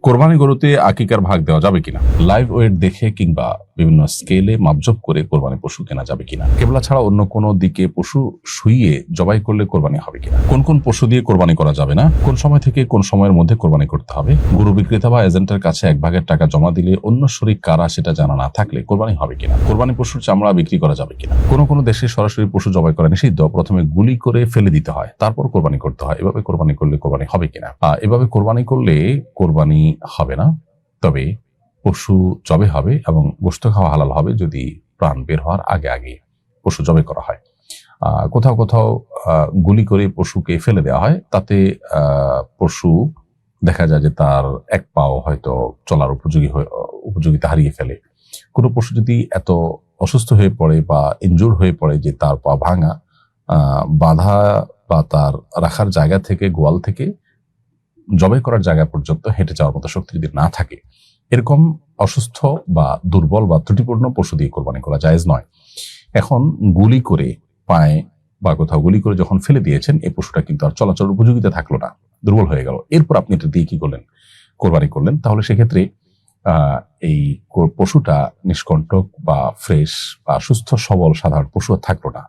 কোরবানি গরুতে আকিকার ভাগ দেওয়া যাবে কিনা, লাইভ ওয়েট দেখে কিংবা বিভিন্ন স্কেলে মাপজোপ করে কোরবানি পশু কেনা যাবে কিনা, কেবলা ছাড়া অন্য কোনো দিকে পশু শুইয়ে জবাই করলে কোরবানি হবে কিনা, কোন কোন পশু দিয়ে কোরবানি করা যাবে না, কোন সময় থেকে কোন সময়ের মধ্যে কোরবানি করতে হবে, গরু বিক্রেতা বা এজেন্টের কাছে এক ভাগের টাকা জমা দিলে অন্য শরীক কারা সেটা জানা না থাকলে কোরবানি হবে কিনা, কোরবানি পশুর চামড়া বিক্রি করা যাবে কিনা, কোন কোন দেশে সরাসরি পশু জবাই করা নিষিদ্ধ, প্রথমে গুলি করে ফেলে দিতে হয় তারপর কোরবানি করতে হয়, এভাবে কোরবানি করলে কোরবানি হবে কিনা। এভাবে কোরবানি করলে কোরবানি হবে না, তবে পশু জবে হবে এবং গোশত খাওয়া হালাল হবে যদি প্রাণ বের হওয়ার আগে আগে পশু জবে করা হয়। কোথাও কোথাও গুলি করে পশুকে ফেলে দেওয়া হয়, তাতে পশু দেখা যায় যে তার এক পাও হয়তো চলার উপযোগিতা হারিয়ে ফেলে। কোনো পশু যদি এত অসুস্থ হয়ে পড়ে বা ইনজুর হয়ে পড়ে যে তার পা ভাঙা, বাঁধা বা তার রাখার জায়গা থেকে, গোয়াল থেকে জবাই করার জায়গা পর্যন্ত হেঁটে যাওয়ার মতো শক্তি যদি না থাকে, এরকম অসুস্থ বা দুর্বল বা ত্রুটিপূর্ণ পশু দিয়ে কোরবানি করা জায়েজ নয়। এখন গুলি করে পায়ে বা কোথাও গুলি করে যখন ফেলে দিয়েছেন, এই পশুটা কিন্তু আর চলাচলের উপযোগিতা থাকলো না, দুর্বল হয়ে গেল, এরপর আপনি এটা দিয়ে কি করলেন, কোরবানি করলেন, তাহলে সেক্ষেত্রে এই পশুটা নিষ্কণ্টক বা ফ্রেশ বা সুস্থ সবল সাধারণ পশু থাকলো না,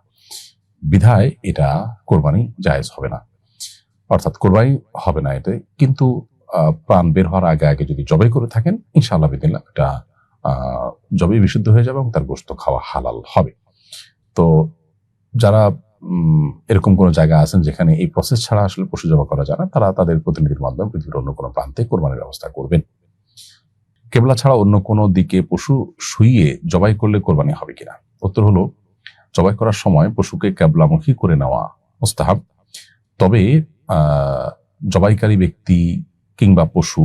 বিধায় এটা কোরবানি জায়েজ হবে না, অর্থাৎ কোরবানি হবে না এতে। কিন্তু প্রাণ বের হওয়ার আগে আগে যদি জবাই করে থাকেন, ইনশাআল্লাহ বিদিল্লাহ এটা জবাই বিশুদ্ধ হয়ে যাবে এবং তার গোশত খাওয়া হালাল হবে। তো যারা এরকম কোনো জায়গা আছেন যেখানে এই প্রসেস ছাড়া আসলে পশু জবা করা যায় না, তারা তাদের প্রতিনিধির মাধ্যমে পৃথিবীর অন্য কোনো প্রান্তে কোরবানির ব্যবস্থা করবেন। কেবলা ছাড়া অন্য কোনো দিকে পশু শুইয়ে জবাই করলে কোরবানি হবে কিনা। উত্তর হলো, জবাই করার সময় পশুকে কেবলামুখী করে নেওয়া মুস্তাহাব, তবে জবাইকারী ব্যক্তি কিংবা পশু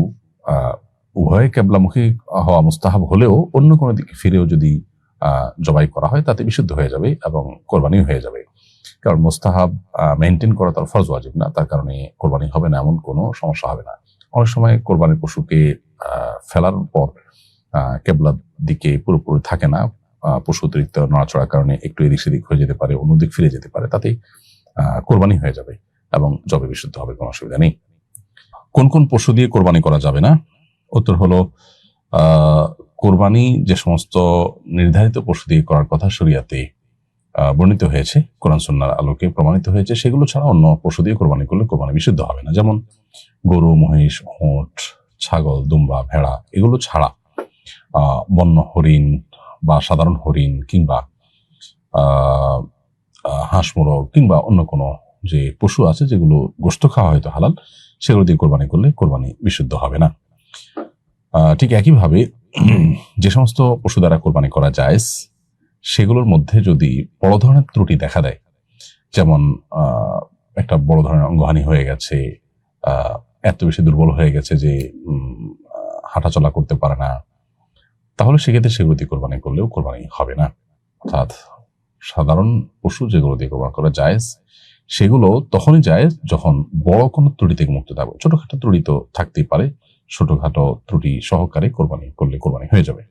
উভয়ে কেবলামুখী হওয়া মুস্তাহাব হলেও অন্য কোনো দিকে ফিরেও যদি জবাই করা হয় তাতে বিশুদ্ধ হয়ে যাবে এবং কোরবানি হয়ে যাবে। কারণ মুস্তাহাব মেনটেন করা তার ফরজ ওয়াজিব না, তার কারণে কোরবানি হবে না এমন কোনো সমস্যা হবে না। অনেক সময় কোরবানির পশুকে ফেলার পর কেবলার দিকে পুরোপুরি থাকে না, পশু অতিরিক্ত নড়াচড়ার কারণে একটু এদিক সেদিক হয়ে যেতে পারে, অন্যদিক ফিরে যেতে পারে, তাতেই কোরবানি হয়ে যাবে এবং জবে বিশুদ্ধ হবে, কোনো অসুবিধা নেই। কোন কোন পশু দিয়ে কোরবানি করা যাবে না। উত্তর হলো, কোরবানি যে সমস্ত নির্ধারিত পশু দিয়ে করার কথা শরিয়াতে বর্ণিত হয়েছে, কোরআন সুন্নাহর আলোকে প্রমাণিত হয়েছে, সেগুলো ছাড়া অন্য পশু দিয়ে কোরবানি করলে কোরবানি বিশুদ্ধ হবে না। যেমন গরু, মহিষ, উট, ছাগল, দুম্বা, ভেড়া, এগুলো ছাড়া বন্য হরিণ বা সাধারণ হরিণ কিংবা হাঁস, মোরগ কিংবা অন্য কোনো যে পশু আছে যেগুলো গোশত খাওয়া হয়তো হালাল, সেগুলো দিয়ে কোরবানি করলে কোরবানি বিশুদ্ধ হবে না। ঠিক একইভাবে যে সমস্ত পশু দ্বারা কোরবানি করা জায়েজ, সেগুলোর মধ্যে যদি বড় ধরনের ত্রুটি দেখা দেয়, যেমন একটা বড় ধরনের অঙ্গহানি হয়ে গেছে, এত বেশি দুর্বল হয়ে গেছে যে হাঁটাচলা করতে পারে না, তাহলে সেক্ষেত্রে সেগুলো দিয়ে কোরবানি করলেও কোরবানি হবে না। অর্থাৎ সাধারণ পশু যেগুলো দিয়ে কোরবানি করা জায়েজ, সেগুলো তখনই জায়েজ যখন বড় কোনো ত্রুটি থেকে মুক্ত থাকবে। ছোটখাটো ত্রুটি তো থাকতেই পারে, ছোটখাটো ত্রুটি সহকারে কোরবানি করলে কোরবানি হয়ে যাবে।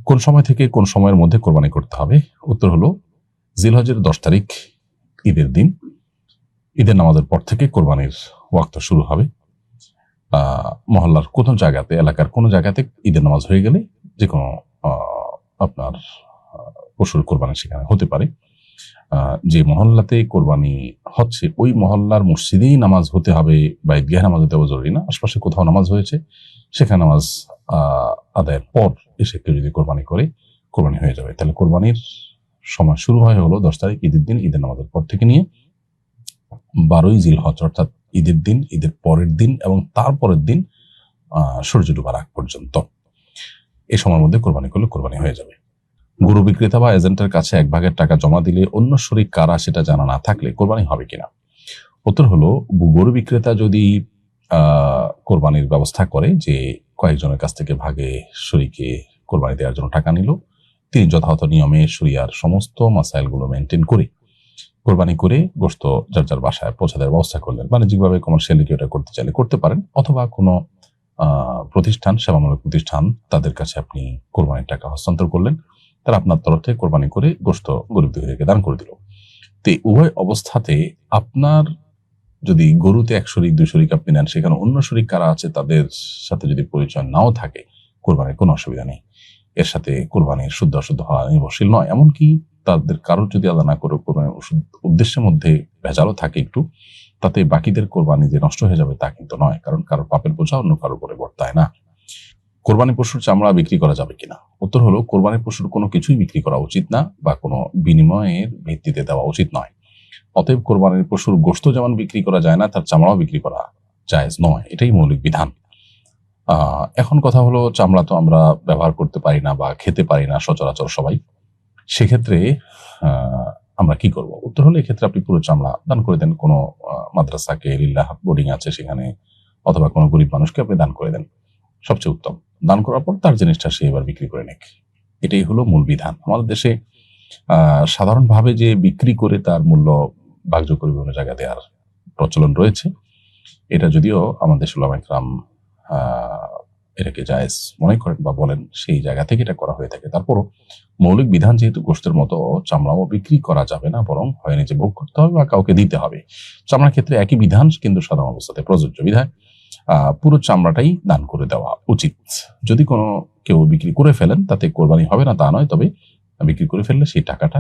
কোন সময় থেকে কোন সময়ের মধ্যে কোরবানি করতে হবে। উত্তর হলো, জিলহজের 10 তারিখ ঈদের দিন, ঈদের নামাজের পর থেকে কোরবানির ওয়াক্ত শুরু হবে। মহল্লার কোনো জায়গাতে, এলাকার কোনো জায়গাতে ঈদের নামাজ হয়ে গেলে যে কোনো আপনার পশুর কোরবানি সেখানে হতে পারে। যে মহল্লাতে কোরবানি হচ্ছে ওই মহল্লার মসজিদেই নামাজ হতে হবে বা ঈদগাহে নামাজ হতে হবে জরুরি না। আশপাশে কোথাও নামাজ হয়েছে, সেখানে নামাজ আদায়ের পর এসে কেউ যদি কোরবানি করে, কোরবানি হয়ে যাবে। তাহলে কোরবানির সময় শুরু হয় হলো 10 তারিখ ঈদের দিন, ঈদের নামাজের পর থেকে নিয়ে 12ই জিলহজ, অর্থাৎ ঈদের দিন, ঈদের পরের দিন এবং তারপরের দিন সূর্য ডুবার আগ পর্যন্ত, এই সময়ের মধ্যে কোরবানি করলে কোরবানি হয়ে যাবে। গরু বিক্রেতা বা এজেন্টের কাছে এক ভাগের টাকা জমা দিলে অন্য শরীক কারা সেটা জানা না থাকলে কোরবানি হবে কিনা। উত্তর হলো, গরু বিক্রেতা যদি কোরবানির ব্যবস্থা করে যে কয়েকজনের কাছ থেকে ভাগে শরীকে কোরবানি দেওয়ার জন্য টাকা নিল, তিনি যথাযথ নিয়মে শরিয়ার সমস্ত মাসাইলগুলো মেনটেন করে কোরবানি করে গোশত যার যার বাসায় পৌঁছে দেওয়ার ব্যবস্থা করলেন। বাণিজ্যিকভাবে কমার্শিয়ালি কেউ এটা করতে চাইলে করতে পারেন, অথবা কোনো প্রতিষ্ঠান, সেবামূলক প্রতিষ্ঠান, তাদের কাছে আপনি কোরবানির টাকা হস্তান্তর করলেন, তারা আপনার তরফ থেকে কোরবানি করে গোশত গরিব দুঃখীদেরকে দান করে দিল। তো উভয় অবস্থাতে আপনার যদি গরুতে 1 শরিক 2 শরিক আপনি নেন, সেখানে অন্য শরিক কারা আছে তাদের সাথে যদি পরিচয় নাও থাকে, কোরবানির কোনো অসুবিধা নেই। এর সাথে কোরবানির শুদ্ধ অশুদ্ধ হওয়া নির্ভরশীল নয়। এমনকি তাদের কারো যদি আলাদা না করে কোরবানির উদ্দেশ্যের মধ্যে ভেজালও থাকে একটু, তাতে বাকিদের কোরবানি যে নষ্ট হয়ে যাবে তা কিন্তু নয়, কারণ কারোর পাপের বোঝা অন্য কারোর উপরে বর্তায় না। কোরবানি পশুর চামড়া বিক্রি করা যাবে কিনা? উত্তর হলো, কোরবানি পশুর কোনো কিছুই বিক্রি করা উচিত না বা কোনো বিনিময়ের ভিত্তিতে দেওয়া উচিত নয়। অতএব কোরবানির পশুর গোশত যেমন বিক্রি করা যায় না, তার চামড়াও বিক্রি করা জায়েজ নয়। এটাই মৌলিক বিধান। এখন কথা হলো, চামড়া তো আমরা ব্যবহার করতে পারি না বা খেতে পারি না সচরাচর সবাই। সেক্ষেত্রে আমরা কি করব? উত্তর হলো, এক্ষেত্রে আপনি পুরো চামড়া দান করে দেন। কোনো মাদ্রাসাকে, লিল্লাহ বোর্ডিং আছে সেখানে, অথবা কোনো গরিব মানুষকে আপনি দান করে দেন, সবচেয়ে উত্তম। দান করার পর তার জিনিসটা সে এবার বিক্রি করে নেক। এটাই হলো মূল বিধান। আমাদের দেশে সাধারণভাবে যে বিক্রি করে তার মূল্য ভাগযোগ করে বিভিন্ন জায়গা দেওয়ার প্রচলন রয়েছে, এটা যদিও আমাদের উলামায়ে কেরাম এটাকে জায়েজ মনে করেন বা বলেন, সেই জায়গা থেকে এটা করা হয়ে থাকে। তারপরও মৌলিক বিধান যেহেতু গোশতের মতো, চামড়াও বিক্রি করা যাবে না, বরং হয় নিজে ভোগ করতে হবে বা কাউকে দিতে হবে। চামড়ার ক্ষেত্রে একই বিধান কিন্তু সাধারণ অবস্থাতে প্রযোজ্য বিধায় পুরো চামড়াটাই দান করে দেওয়া উচিত। যদি কোনো কেউ বিক্রি করে ফেলেন, তাতে কোরবানি হবে না তা নয়, তবে বিক্রি করে ফেললে সেই টাকাটা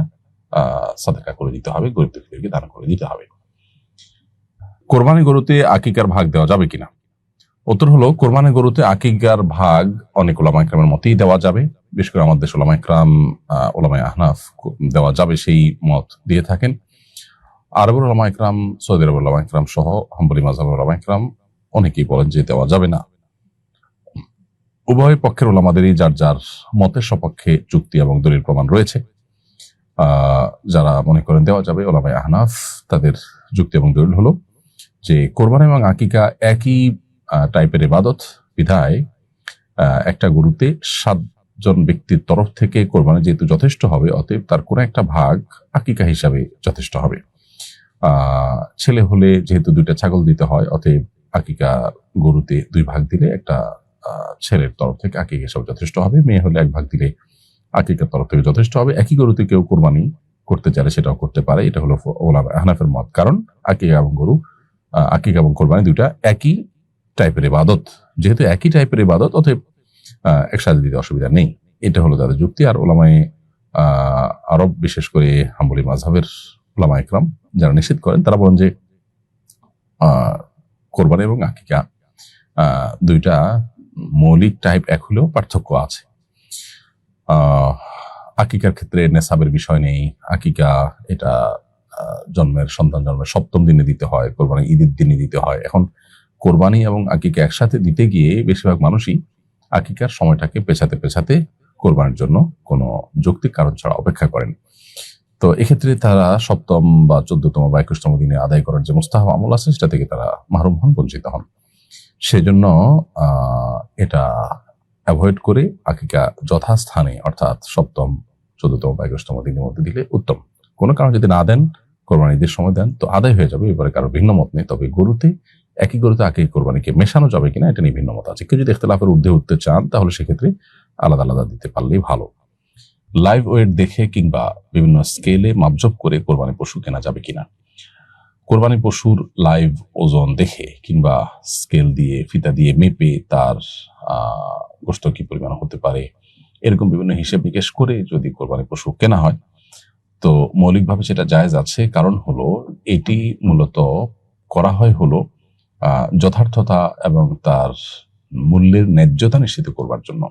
সাদাকা করে দিতে হবে, গরিব দুঃখীদেরকে দান করে দিতে হবে। কোরবানি গরুতে আকিকার ভাগ দেওয়া যাবে কিনা? উত্তর হলো, কোরবানি গরুতে আকিকার ভাগ অনেক উলামায়ে কেরামের মতেই দেওয়া যাবে। বিশেষ করে আমাদের উলামায়ে কেরাম, উলামায়ে আহনাফ দেওয়া যাবে সেই মত দিয়ে থাকেন। আরবের উলামায়ে কেরাম, সৌদি আরবের উলামায়ে কেরাম সহ হাম্বলি মাযহাবের উলামায়ে কেরাম অনেকেই বলেন যে দেওয়া যাবে না। উভয় পক্ষের উলামাদেরই যার যার মতের সপক্ষে যুক্তি এবং দলিল প্রমাণ রয়েছে। যারা মনে করেন দেওয়া যাবে, উলামায়ে আহনাফ, তাদের যুক্তি এবং দলিল হলো যে কোরবানি এবং আকিকা একই টাইপের ইবাদত বিধায় একটা গরুতে 7 জন ব্যক্তির তরফ থেকে কোরবানি যেহেতু যথেষ্ট হবে, অতএব তার কোনো একটা ভাগ আকিকা হিসাবে যথেষ্ট হবে। ছেলে হলে যেহেতু 2টা ছাগল দিতে হয়, অতএব আকিকা গরুতে 2 ভাগ দিলে একটা ছেলের তরফ থেকে আকিকা হিসাবে যথেষ্ট হবে। মেয়ে হলে 1 ভাগ দিলে আকিকার তরফ থেকে যথেষ্ট হবে। একই গরুতে কেউ কোরবানি করতে চাইলে সেটাও করতে পারে। এটা হলো উলামায়ে আহনাফের মত, কারণ আকিকা এবং কোরবানি 2টা একই টাইপের ইবাদত। যেহেতু একই টাইপের ইবাদত, অতএব একসাথে দিতে অসুবিধা নেই। এটা হলো তাদের যুক্তি। আর উলামায়ে আরব, বিশেষ করে হাম্বলি মাযহাবের উলামায়ে কেরাম যারা নিষেধ করেন, তারা বলেন যে কোরবানি এবং আকিকা 2টা মৌলিক টাইপ এক হলেও পার্থক্য আছে। আকিকার ক্ষেত্রে নেসাবের বিষয় নেই। আকিকা এটা সন্তান জন্মের 7ম দিনে দিতে হয়, কোরবানি ঈদের দিনে দিতে হয়। এখন কোরবানি এবং আকিকা একসাথে দিতে গিয়ে বেশিরভাগ মানুষই আকিকার সময়টাকে পেছাতে কোরবানির জন্য কোনো যৌক্তিক কারণ ছাড়া অপেক্ষা করেন। তো এক্ষেত্রে তারা 7ম বা 14তম বা 21তম দিনে আদায় করার যে মুস্তাহাব আমল আছে, সেটা থেকে তারা মাহরুম হন, বঞ্চিত হন। সেজন্য এটা অ্যাভয়েড করে আকিকা যথাস্থানে, অর্থাৎ 7ম, 14তম বা 21তম দিনের মধ্যে দিলে উত্তম। কোনো কারণ যদি না দেন, কোরবানি ঈদের সময় দেন, তো আদায় হয়ে যাবে। এবারে কারো ভিন্ন মত নেই। তবে একই গরুতে আকিকা কোরবানিকে মেশানো যাবে কিনা, এটা নিয়ে ভিন্ন মত আছে। কেউ যদি ইখতিলাফের ঊর্ধ্বে উঠতে চান, তাহলে সেক্ষেত্রে আলাদা আলাদা দিতে পারলেই ভালো। লাইভ ওয়েট দেখে কিংবা বিভিন্ন স্কেলে মাপজোপ করে কোরবানি পশু কেনা যাবে কিনা? কোরবানি পশুর লাইভ ওজন দেখে কিংবা স্কেল দিয়ে, ফিতা দিয়ে মেপে তার গোশত কি পরিমাণ হতে পারে, এরকম বিভিন্ন হিসেব নিকেশ করে যদি কোরবানি পশু কেনা হয়, তো মৌলিকভাবে সেটা জায়েজ আছে। কারণ হলো, এটি মূলত করা হয় হলো যথার্থতা এবং তার মূল্যের ন্যায্যতা নিশ্চিত করবার জন্য।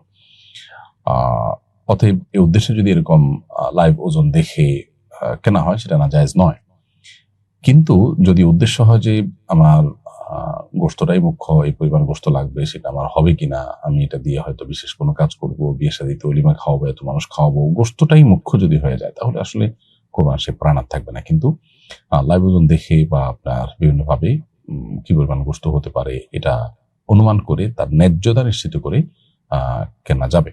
অতএব এই উদ্দেশ্যে যদি এরকম লাইভ ওজন দেখে কেনা হয়, সেটা না জায়েজ নয়। কিন্তু যদি উদ্দেশ্য হয় যে আমার গোশতটাই মুখ্য, এই পরিমাণ গোশত লাগবে, সেটা আমার হবে কিনা, আমি এটা দিয়ে হয়তো বিশেষ কোনো কাজ করবো, বিয়ে শাদীতে ওলিমা খাওয়াবো, এত মানুষ খাওয়াবো, গোশতটাই মুখ্য যদি হয়ে যায়, তাহলে আসলে কোরবানি সে প্রাণ আর থাকবে না। কিন্তু লাইভ ওজন দেখে বা আপনার বিভিন্নভাবে কি পরিমাণ গোশত হতে পারে, এটা অনুমান করে তার ন্যায্যতা নিশ্চিত করে কেনা যাবে।